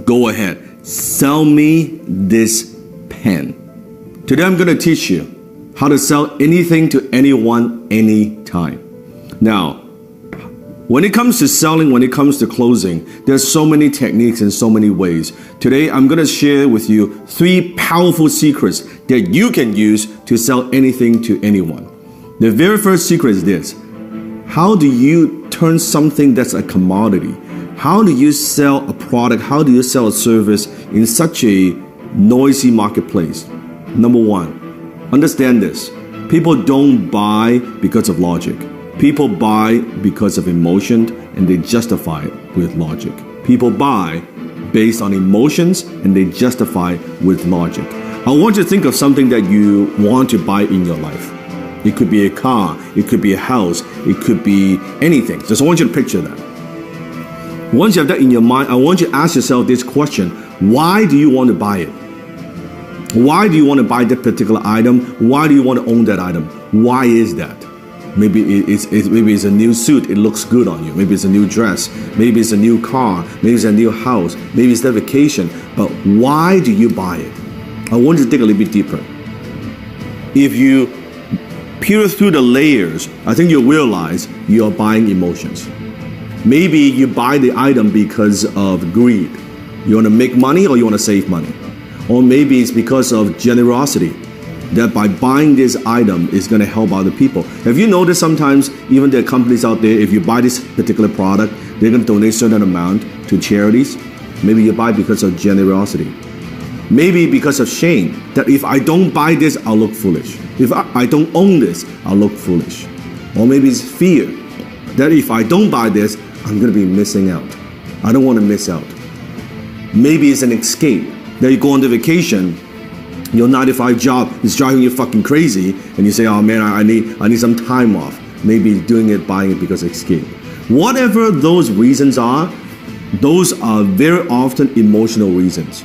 Go ahead, sell me this pen. Today I'm going to teach you how to sell anything to anyone, anytime. Now, when it comes to selling, when it comes to closing, there's so many techniques and so many ways. Today, I'm going to share with you 3 powerful secrets that you can use to sell anything to anyone. The very first secret is this. How do you turn something that's a commodity? How do you sell a product? How do you sell a service in such a noisy marketplace? Number 1, understand this. People don't buy because of logic. People buy because of emotion, and they justify it with logic. People buy based on emotions, and they justify with logic. I want you to think of something that you want to buy in your life. It could be a car, it could be a house, it could be anything. Just I want you to picture that. Once you have that in your mind, I want you to ask yourself this question. Why do you want to buy it? Why do you want to buy that particular item? Why do you want to own that item? Why is that? Maybe it's a new suit, it looks good on you. Maybe it's a new dress. Maybe it's a new car. Maybe it's a new house. Maybe it's a vacation. But why do you buy it? I want you to dig a little bit deeper. If you peel through the layers, I think you'll realize you're buying emotions. Maybe you buy the item because of greed. You want to make money or you want to save money. Or maybe it's because of generosity, that by buying this item is going to help other people. Have you noticed sometimes even there are companies out there, if you buy this particular product, they're going to donate a certain amount to charities? Maybe you buy because of generosity. Maybe because of shame, that if I don't buy this, I'll look foolish. If I don't own this, I'll look foolish. Or maybe it's fear, that if I don't buy this, I'm going to be missing out. I don't want to miss out. Maybe it's an escape, that you go on the vacation, your 9-to-5 job is driving you fucking crazy, and you say, oh man, I need some time off. Maybe doing it, buying it because of escape. Whatever those reasons are, those are very often emotional reasons.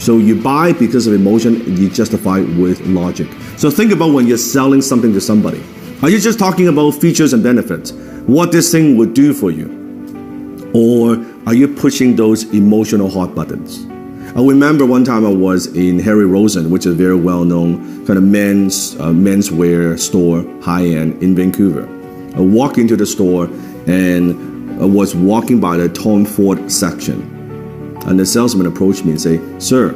So you buy because of emotion, and you justify with logic. So think about when you're selling something to somebody. Are you just talking about features and benefits? What this thing would do for you? Or are you pushing those emotional hot buttons? I remember one time I was in Harry Rosen, which is a very well-known kind of menswear store, high-end in Vancouver. I walked into the store and I was walking by the Tom Ford section. And the salesman approached me and said, sir,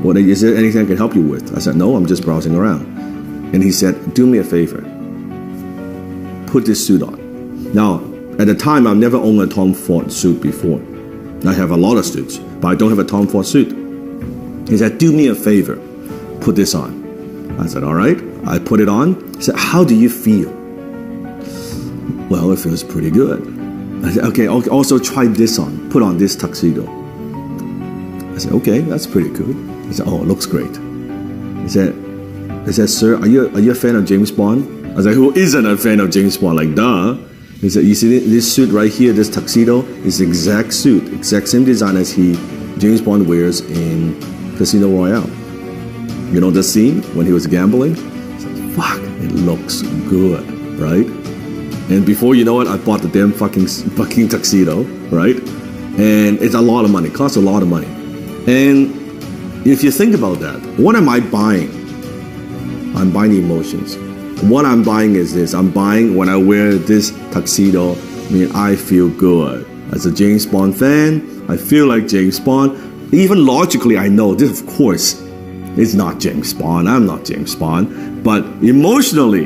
is there anything I can help you with? I said, no, I'm just browsing around. And he said, do me a favor. Put this suit on. Now, at the time, I've never owned a Tom Ford suit before. I have a lot of suits, but I don't have a Tom Ford suit. He said, do me a favor, put this on. I said, all right. I put it on. He said, how do you feel? Well, it feels pretty good. I said, okay, also try this on. Put on this tuxedo. I said, okay, that's pretty good. He said, oh, it looks great. He said, sir, are you a fan of James Bond? I was like, who isn't a fan of James Bond? Like, duh. He said, you see this suit right here, this tuxedo, is the exact suit, exact same design as James Bond wears in Casino Royale. You know the scene when he was gambling? I said, fuck, it looks good, right? And before you know it, I bought the damn fucking tuxedo, right? And it's a lot of money, costs a lot of money. And if you think about that, what am I buying? I'm buying emotions. What I'm buying is this. I'm buying when I wear this tuxedo, I feel good. As a James Bond fan, I feel like James Bond. Even logically, I know this, of course, is not James Bond. I'm not James Bond. But emotionally,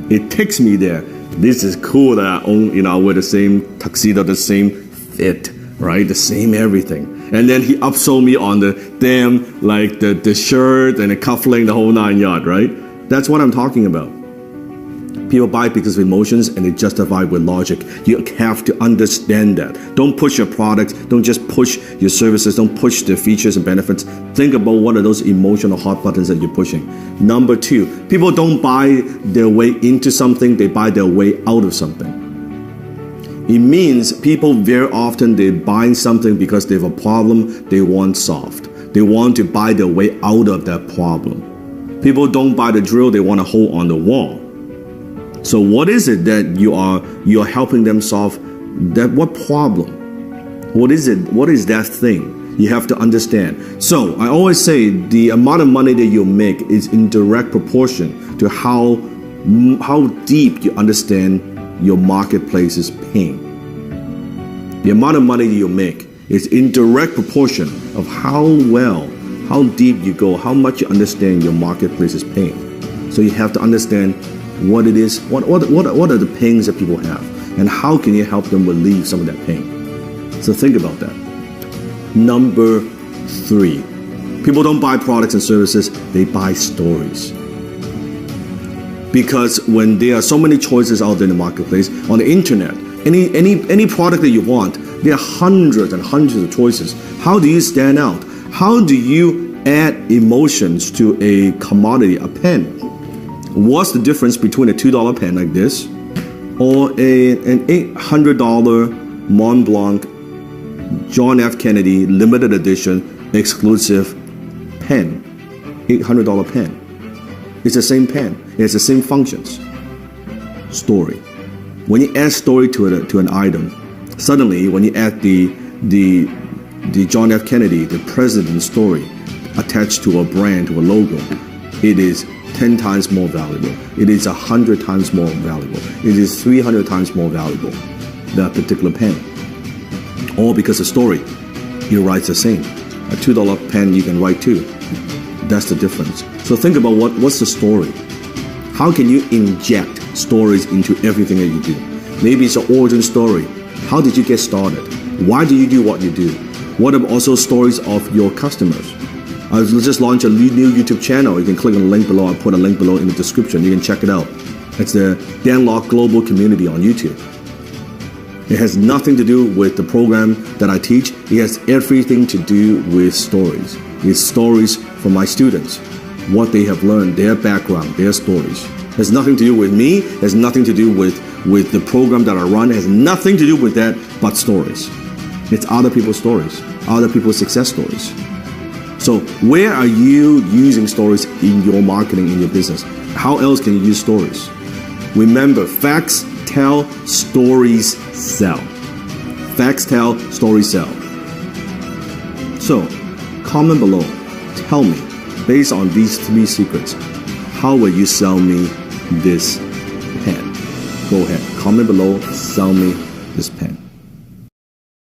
it takes me there. This is cool that I own, I wear the same tuxedo, the same fit, right? The same everything. And then he upsold me on the damn, like the shirt and the cufflink, the whole 9 yards, right? That's what I'm talking about. People buy because of emotions and they justify with logic. You have to understand that. Don't push your products. Don't just push your services. Don't push the features and benefits. Think about what are those emotional hot buttons that you're pushing. Number 2, people don't buy their way into something. They buy their way out of something. It means people very often, they're buying something because they have a problem they want solved. They want to buy their way out of that problem. People don't buy the drill. They want a hole on the wall. So what is it that you're helping them solve? That what problem? What is it? What is that thing? You have to understand. So I always say the amount of money that you make is in direct proportion to how deep you understand your marketplace's pain. The amount of money that you make is in direct proportion of how deep you go, how much you understand your marketplace's pain. So you have to understand what it is, what are the pains that people have, and how can you help them relieve some of that pain. So think about that. Number 3, people don't buy products and services, they buy stories. Because when there are so many choices out there in the marketplace, on the internet, any product that you want, there are hundreds and hundreds of choices. How do you stand out? How do you add emotions to a commodity, a pen? What's the difference between a $2 pen like this or an $800 Mont Blanc John F. Kennedy limited edition exclusive pen, $800 pen? It's the same pen. It has the same functions. Story. When you add story to an item, suddenly when you add the John F. Kennedy, the president's story attached to a brand, to a logo, it is 10 times more valuable. It is 100 times more valuable. It is 300 times more valuable, that particular pen. All because the story, it writes the same. A $2 pen you can write too. That's the difference. So think about what's the story? How can you inject stories into everything that you do? Maybe it's an origin story. How did you get started? Why do you do what you do? What are also stories of your customers? Let's just launch a new YouTube channel. You can click on the link below. I'll put a link below in the description. You can check it out. It's the Dan Lok Global Community on YouTube. It has nothing to do with the program that I teach. It has everything to do with stories. It's stories from my students, what they have learned, their background, their stories. It has nothing to do with me. It has nothing to do with the program that I run. It has nothing to do with that but stories. It's other people's stories, other people's success stories. So where are you using stories in your marketing, in your business? How else can you use stories? Remember, facts tell, stories sell. Facts tell, stories sell. So comment below. Tell me, based on these 3 secrets, how will you sell me this pen? Go ahead, comment below, sell me this pen.